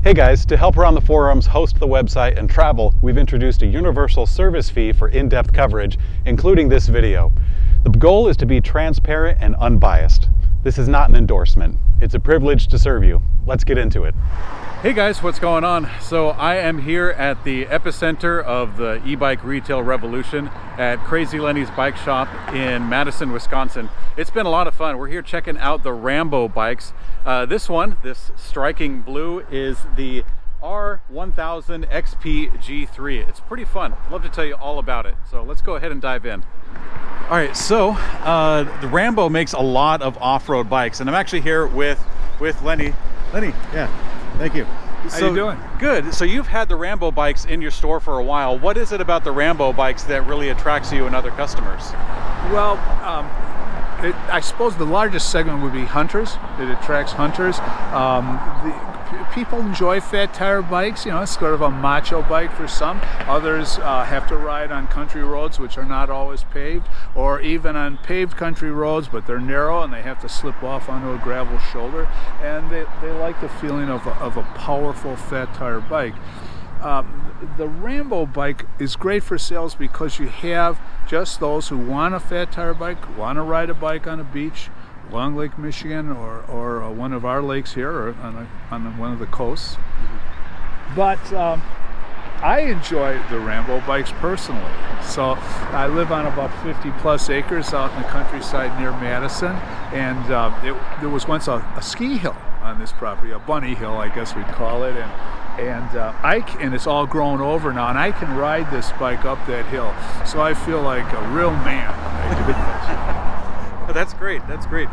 Hey guys, to help run the forums, host the website, and travel, we've introduced a universal service fee for in-depth coverage, including this video. The goal is to be transparent and unbiased. This is not an endorsement. It's a privilege to serve you. Let's get into it. Hey guys, what's going on? So I am here at the epicenter of the e-bike retail revolution at Crazy Lenny's bike shop in Madison, Wisconsin. It's been a lot of fun. We're here checking out the Rambo bikes. This striking blue, is the R1000 XP G3. It's pretty fun. I'd love to tell you all about it. So let's go ahead and dive in. All right, so the Rambo makes a lot of off-road bikes, and I'm actually here with Lenny. Lenny, yeah, thank you. How you doing? Good. So you've had the Rambo bikes in your store for a while. What is it about the Rambo bikes that really attracts you and other customers? Well, I suppose the largest segment would be hunters. It attracts hunters. People enjoy fat tire bikes. You know, it's sort of a macho bike for some. Others have to ride on country roads, which are not always paved, or even on paved country roads, but they're narrow and they have to slip off onto a gravel shoulder. And they like the feeling of a powerful fat tire bike. The Rambo bike is great for sales because you have just those who want a fat tire bike, want to ride a bike on a beach, along Lake Michigan or one of our lakes here, or on one of the coasts. But I enjoy the Rambo bikes personally. So I live on about 50 plus acres out in the countryside near Madison, and there was once a ski hill on this property, a bunny hill I guess we'd call it, and it's all grown over now, and I can ride this bike up that hill, so I feel like a real man when I do this. That's great. That's great.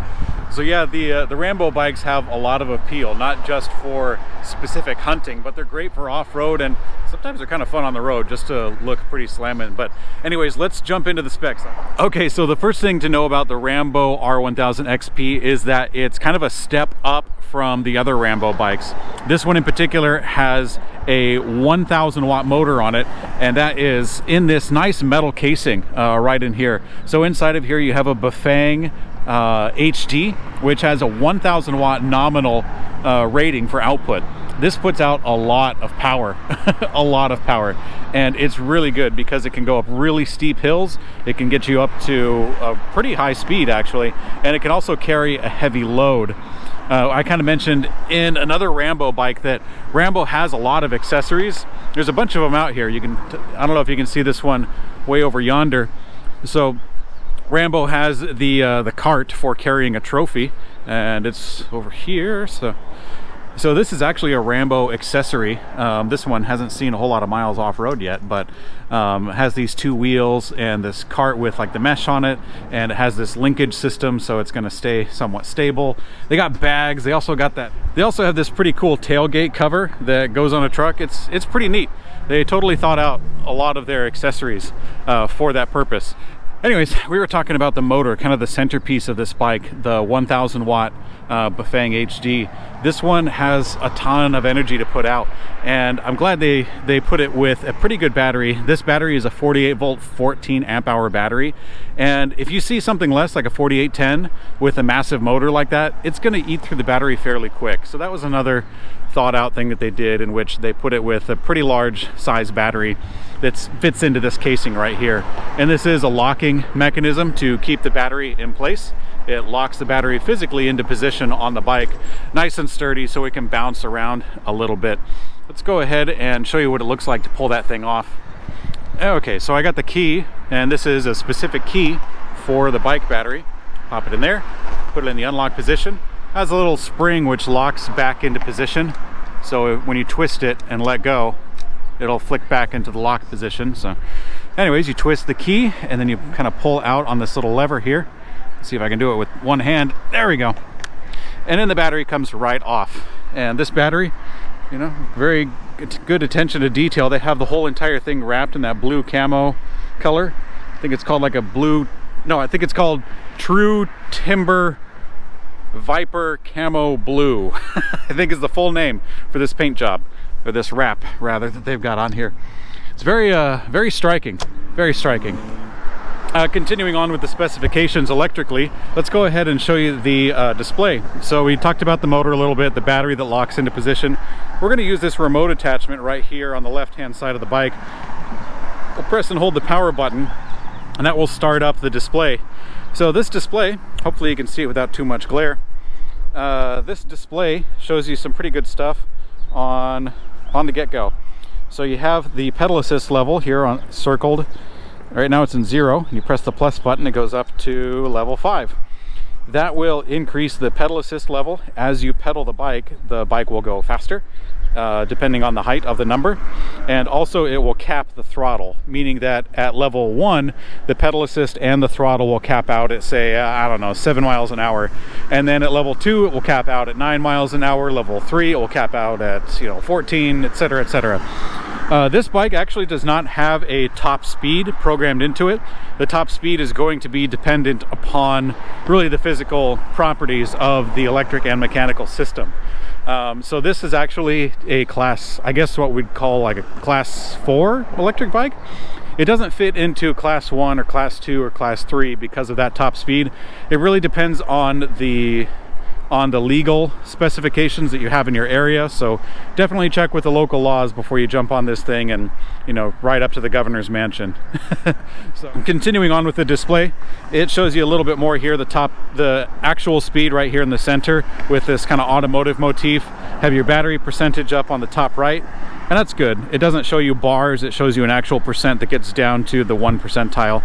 So yeah, the Rambo bikes have a lot of appeal, not just for specific hunting, but they're great for off-road, and sometimes they're kind of fun on the road just to look pretty slamming. But anyways, let's jump into the specs. Okay, so the first thing to know about the Rambo R1000 XP is that it's kind of a step up from the other Rambo bikes. This one in particular has a 1000 watt motor on it, and that is in this nice metal casing right in here. So inside of here you have a Bafang HD, which has a 1000 watt nominal rating for output. This puts out a lot of power, a lot of power, and it's really good because it can go up really steep hills. It can get you up to a pretty high speed actually, and it can also carry a heavy load. I kind of mentioned in another Rambo bike that Rambo has a lot of accessories. There's a bunch of them out here. I don't know if you can see this one way over yonder. So Rambo has the cart for carrying a trophy, and it's over here. So this is actually a Rambo accessory. This one hasn't seen a whole lot of miles off-road yet, but has these two wheels and this cart with like the mesh on it, and it has this linkage system, so it's going to stay somewhat stable. They got bags. They also have this pretty cool tailgate cover that goes on a truck. It's pretty neat. They totally thought out a lot of their accessories for that purpose. Anyways, we were talking about the motor, kind of the centerpiece of this bike, the 1000 watt Bafang HD. This one has a ton of energy to put out, and I'm glad they put it with a pretty good battery. This battery is a 48 volt 14 amp hour battery, and if you see something less like a 4810 with a massive motor like that, it's going to eat through the battery fairly quick. So that was another thought out thing that they did, in which they put it with a pretty large size battery that fits into this casing right here. And this is a locking mechanism to keep the battery in place. It locks the battery physically into position on the bike, nice and sturdy, so it can bounce around a little bit. Let's go ahead and show you what it looks like to pull that thing off. Okay, so I got the key, and this is a specific key for the bike battery. Pop it in there, put it in the unlock position. It has a little spring which locks back into position, so when you twist it and let go, it'll flick back into the lock position. So anyways, you twist the key and then you kind of pull out on this little lever here. Let's see if I can do it with one hand. There we go. And then the battery comes right off. And this battery, you know, very good attention to detail. They have the whole entire thing wrapped in that blue camo color. I think it's called like a blue, no, I think it's called True Timber Viper Camo Blue. I think is the full name for this paint job, or this wrap rather, that they've got on here. It's very very striking, very striking. Continuing on with the specifications electrically, let's go ahead and show you the display. So we talked about the motor a little bit, the battery that locks into position. We're going to use this remote attachment right here on the left-hand side of the bike. We'll press and hold the power button, and that will start up the display. So this display, hopefully you can see it without too much glare. This display shows you some pretty good stuff on the get-go. So you have the pedal assist level here on circled. Right now it's in 0. You press the plus button, it goes up to level 5. That will increase the pedal assist level. As you pedal the bike will go faster, depending on the height of the number. And also it will cap the throttle, meaning that at level 1, the pedal assist and the throttle will cap out at, say, I don't know, 7 miles an hour. And then at level 2, it will cap out at 9 miles an hour. Level 3, it will cap out at 14, etc., etc. This bike actually does not have a top speed programmed into it. The top speed is going to be dependent upon really the physical properties of the electric and mechanical system. So this is actually a class, I guess what we'd call like a class 4 electric bike. It doesn't fit into class 1 or class 2 or class 3 because of that top speed. It really depends on the legal specifications that you have in your area, so definitely check with the local laws before you jump on this thing and ride up to the governor's mansion. So continuing on with the display, it shows you a little bit more here. The actual speed right here in the center with this kind of automotive motif. Have your battery percentage up on the top right, and that's good. It doesn't show you bars, it shows you an actual percent that gets down to the 1 percentile.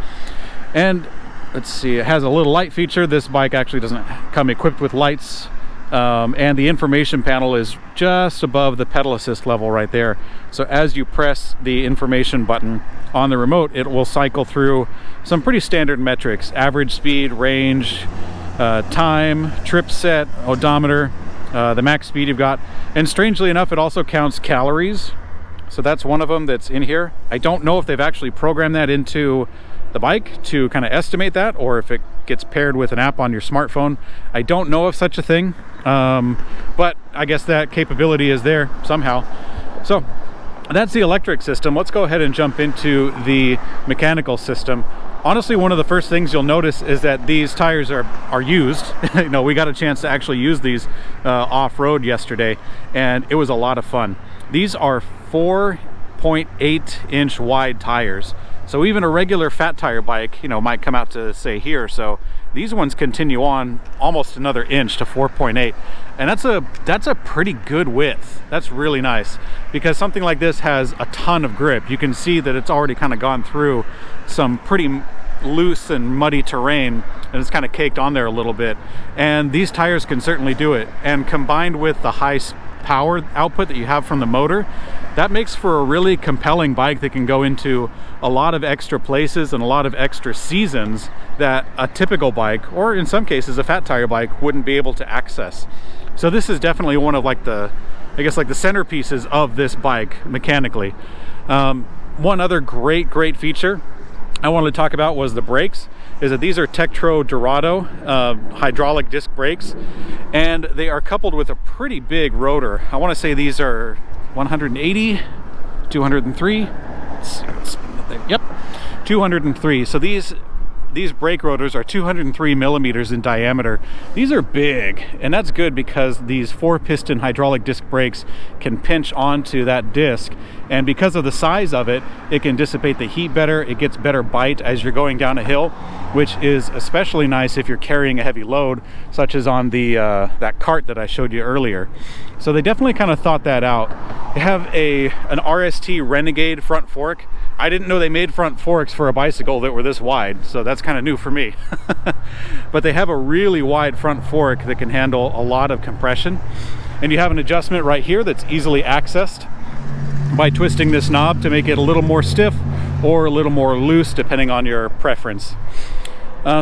And let's see, it has a little light feature. This bike actually doesn't come equipped with lights, and the information panel is just above the pedal assist level right there. So as you press the information button on the remote, it will cycle through some pretty standard metrics: average speed, range, time, trip set, odometer, the max speed you've got, and strangely enough it also counts calories. So that's one of them that's in here. I don't know if they've actually programmed that into the bike to kind of estimate that, or if it gets paired with an app on your smartphone. I don't know of such a thing, but I guess that capability is there somehow. So that's the electric system. Let's go ahead and jump into the mechanical system. Honestly, one of the first things you'll notice is that these tires are used. We got a chance to actually use these off-road yesterday, and it was a lot of fun. These are 4.8-inch wide tires. So even a regular fat tire bike, might come out to say here. So these ones continue on almost another inch to 4.8, and that's a pretty good width. That's really nice, because something like this has a ton of grip. You can see that it's already kind of gone through some pretty loose and muddy terrain, and it's kind of caked on there a little bit. And these tires can certainly do it. And combined with the high power output that you have from the motor, that makes for a really compelling bike that can go into a lot of extra places and a lot of extra seasons that a typical bike, or in some cases a fat tire bike, wouldn't be able to access. So this is definitely one of the centerpieces of this bike mechanically. One other great feature I wanted to talk about was the brakes. Is that these are Tektro Dorado hydraulic disc brakes, and they are coupled with a pretty big rotor. I want to say these are 180, 203. Yep, 203. So these brake rotors are 203 millimeters in diameter. These are big, and that's good because these 4-piston hydraulic disc brakes can pinch onto that disc, and because of the size of it, it can dissipate the heat better. It gets better bite as you're going down a hill, which is especially nice if you're carrying a heavy load, such as on the that cart that I showed you earlier. So they definitely kind of thought that out. They have an RST Renegade front fork. I didn't know they made front forks for a bicycle that were this wide, so that's kind of new for me. But they have a really wide front fork that can handle a lot of compression. And you have an adjustment right here that's easily accessed by twisting this knob to make it a little more stiff or a little more loose, depending on your preference.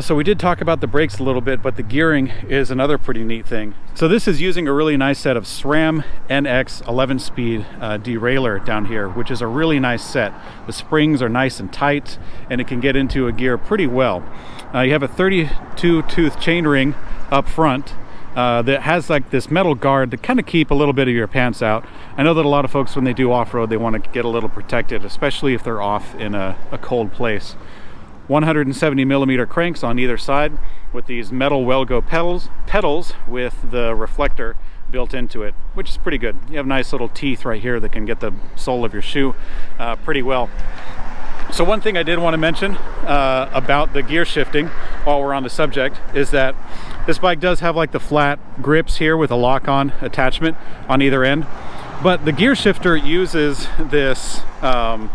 So we did talk about the brakes a little bit, but the gearing is another pretty neat thing. So this is using a really nice set of SRAM NX 11-speed derailleur down here, which is a really nice set. The springs are nice and tight, and it can get into a gear pretty well. You have a 32-tooth chainring up front that has like this metal guard to kind of keep a little bit of your pants out. I know that a lot of folks, when they do off-road, they want to get a little protected, especially if they're off in a cold place. 170 millimeter cranks on either side with these metal Welgo pedals with the reflector built into it, which is pretty good. You have nice little teeth right here that can get the sole of your shoe pretty well. So one thing I did want to mention about the gear shifting while we're on the subject is that this bike does have like the flat grips here with a lock-on attachment on either end, but the gear shifter uses this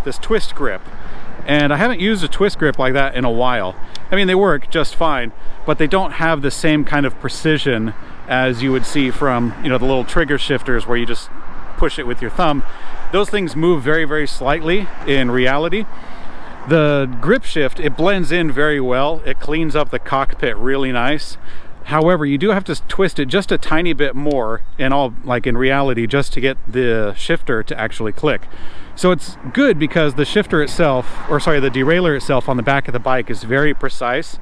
this twist grip, and I haven't used a twist grip like that in a while. I mean, they work just fine, but they don't have the same kind of precision as you would see from, you know, the little trigger shifters where you just push it with your thumb. Those things move very, very slightly in reality. The grip shift, it blends in very well. It cleans up the cockpit really nice. However, you do have to twist it just a tiny bit more in reality, just to get the shifter to actually click. So it's good because the shifter itself, or sorry, the derailleur itself on the back of the bike is very precise,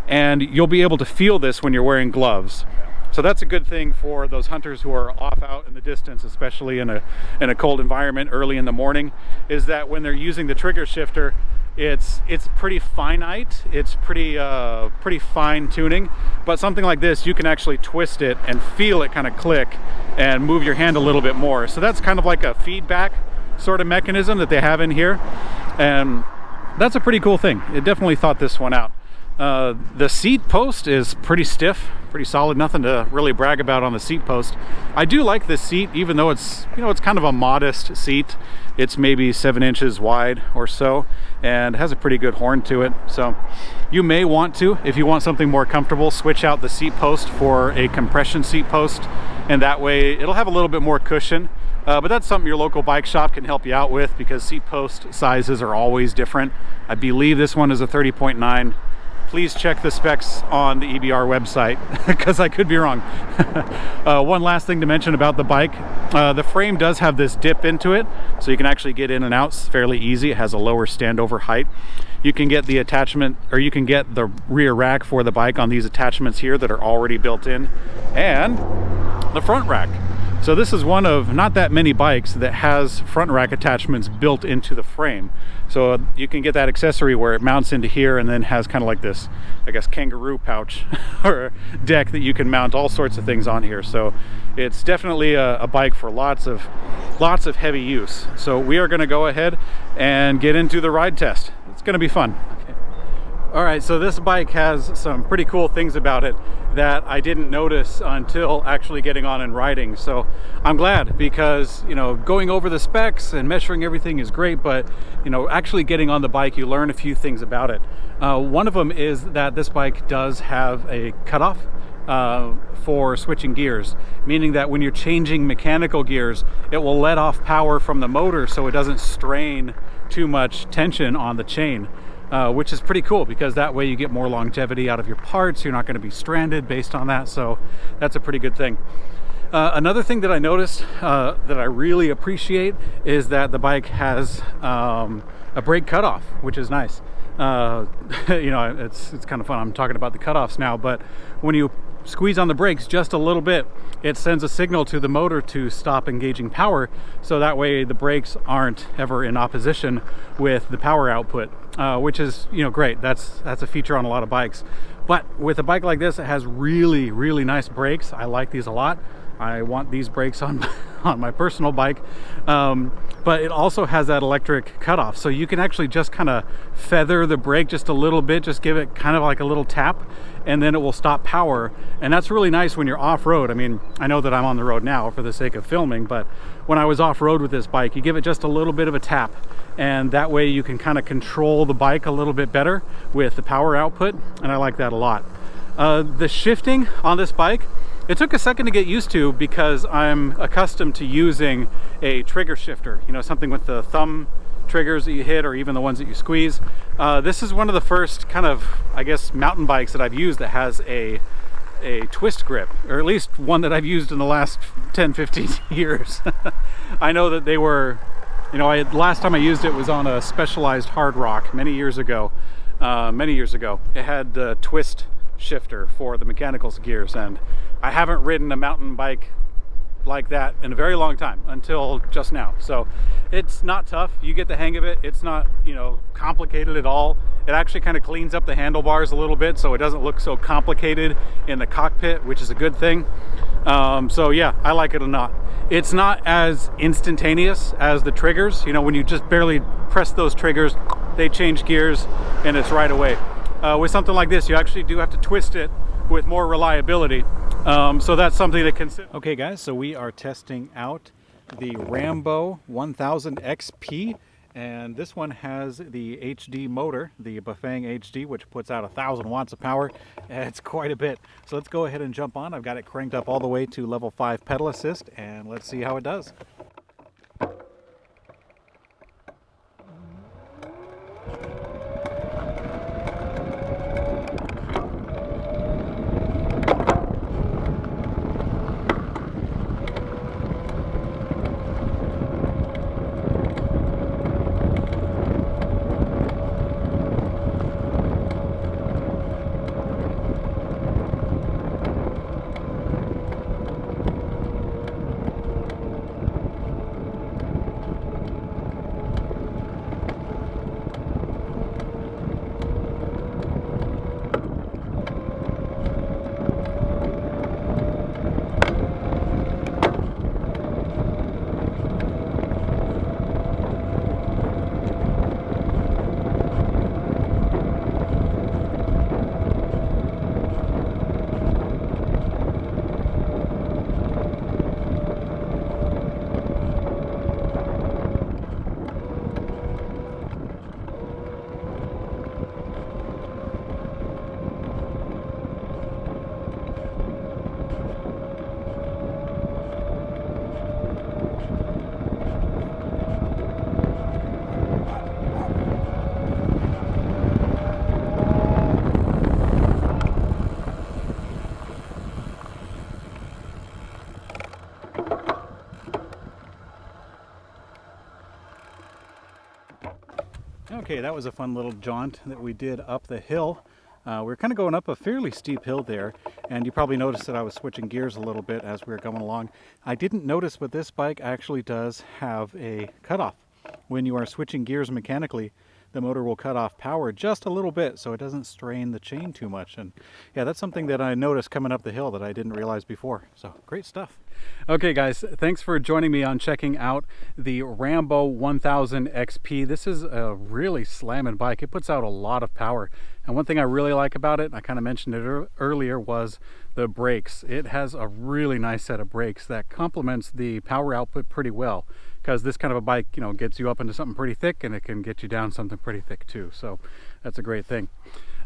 and you'll be able to feel this when you're wearing gloves. So that's a good thing for those hunters who are off out in the distance, especially in a cold environment early in the morning, is that when they're using the trigger shifter, it's pretty finite, it's pretty fine tuning, but something like this, you can actually twist it and feel it kind of click and move your hand a little bit more. So that's kind of like a feedback sort of mechanism that they have in here, and that's a pretty cool thing. It definitely thought this one out. The seat post is pretty stiff, pretty solid, nothing to really brag about on the seat post. I do like this seat, even though it's, you know, it's kind of a modest seat. It's maybe 7 inches wide or so, and has a pretty good horn to it. So you may want to, if you want something more comfortable, switch out the seat post for a compression seat post, and that way it'll have a little bit more cushion. But that's something your local bike shop can help you out with, because seat post sizes are always different. I believe this one is a 30.9. Please check the specs on the EBR website, because I could be wrong. One last thing to mention about the bike, the frame does have this dip into it, so you can actually get in and out fairly easy. It has a lower standover height. You can get the attachment, or you can get the rear rack for the bike on these attachments here that are already built in, and the front rack. So this is one of not that many bikes that has front rack attachments built into the frame. So you can get that accessory where it mounts into here and then has kind of like this, I guess, kangaroo pouch or deck that you can mount all sorts of things on here. So it's definitely a bike for lots of heavy use. So we are going to go ahead and get into the ride test. It's going to be fun. All right, so this bike has some pretty cool things about it that I didn't notice until actually getting on and riding. So I'm glad, because, you know, going over the specs and measuring everything is great, but, you know, actually getting on the bike, you learn a few things about it. One of them is that this bike does have a cutoff for switching gears, meaning that when you're changing mechanical gears, it will let off power from the motor so it doesn't strain too much tension on the chain. Which is pretty cool, because that way you get more longevity out of your parts. You're not going to be stranded based on that, so that's a pretty good thing. Another thing that I noticed that I really appreciate is that the bike has a brake cutoff, which is nice. You know, it's kind of fun. I'm talking about the cutoffs now, but when you squeeze on the brakes just a little bit, it sends a signal to the motor to stop engaging power, so that way the brakes aren't ever in opposition with the power output, which is, you know, great. That's a feature on a lot of bikes. But with a bike like this, it has really, really nice brakes. I like these a lot. I want these brakes on my personal bike, but it also has that electric cutoff, so you can actually just kind of feather the brake just a little bit, just give it kind of like a little tap, and then it will stop power. And that's really nice when you're off-road. I mean, I know that I'm on the road now for the sake of filming, but when I was off-road with this bike, you give it just a little bit of a tap, and that way you can kind of control the bike a little bit better with the power output, and I like that a lot. The shifting on this bike, it took a second to get used to, because I'm accustomed to using a trigger shifter, you know, something with the thumb triggers that you hit, or even the ones that you squeeze. This is one of the first kind of, I guess, mountain bikes that I've used that has a twist grip, or at least one that I've used in the last 10-15 years. I know that they were, you know, last time I used it was on a Specialized hard rock many years ago. It had the twist shifter for the mechanical gears, and I haven't ridden a mountain bike like that in a very long time, until just now. So it's not tough. You get the hang of it. It's not, you know, complicated at all. It actually kind of cleans up the handlebars a little bit so it doesn't look so complicated in the cockpit, which is a good thing. So yeah, I like it a lot. It's not as instantaneous as the triggers. You know, when you just barely press those triggers, they change gears and it's right away. With something like this, you actually do have to twist it with more reliability. So that's something to consider. Okay guys, so we are testing out the Rambo 1000 XP, and this one has the HD motor, the Bafang HD, which puts out 1,000 watts of power. It's quite a bit. So let's go ahead and jump on. I've got it cranked up all the way to level 5 pedal assist, and let's see how it does. Okay, that was a fun little jaunt that we did up the hill. We're kind of going up a fairly steep hill there, and you probably noticed that I was switching gears a little bit as we were going along. I didn't notice, but this bike actually does have a cutoff. When you are switching gears mechanically, the motor will cut off power just a little bit so it doesn't strain the chain too much. And yeah, that's something that I noticed coming up the hill that I didn't realize before. So great stuff. Okay guys, thanks for joining me on checking out the Rambo 1000 XP. This is a really slamming bike. It puts out a lot of power. And one thing I really like about it, I kind of mentioned it earlier, was the brakes. It has a really nice set of brakes that complements the power output pretty well, because this kind of a bike, you know, gets you up into something pretty thick and it can get you down something pretty thick too. So that's a great thing.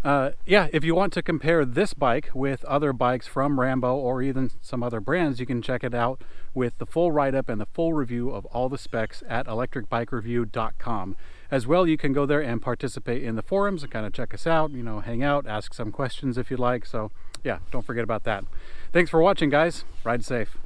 Yeah, if you want to compare this bike with other bikes from Rambo or even some other brands, you can check it out with the full write-up and the full review of all the specs at ElectricBikeReview.com. As well, you can go there and participate in the forums and kind of check us out, you know, hang out, ask some questions if you'd like. So yeah, don't forget about that. Thanks for watching, guys. Ride safe.